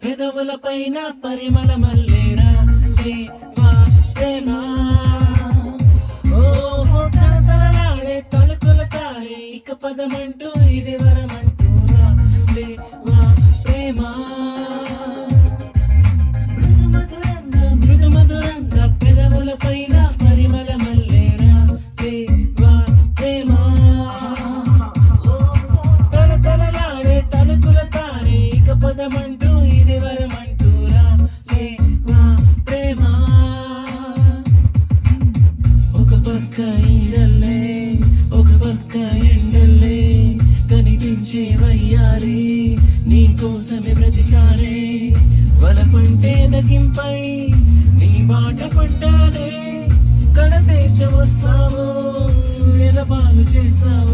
పెదవుల పైన పరిమళ మల్లేరా దేవా ప్రేమ ఓహో తలతలలాడే తలుకుల తారే ఇక పదమంటూ ఇది వరమంటూరా దేవా ప్రేమ మృదు మధురంగా పెదవుల పైన పరిమళ మల్లేరా దేవా ప్రేమ తలతలలాడే తలుకుల తారే ఇక పదమంటూ ఇది వరమంటూరా దేవా ప్రేమ ఒక పక్క ఈడల్లే ఒక పక్క ఎండల్లే కనిపించే వయ్యారి నీ కోసమే బ్రతికానే వలపంటే దగింపై నీ బాట పడ్డానే కడ తీర్చ వస్తావో ఎలపాలు చేస్తావో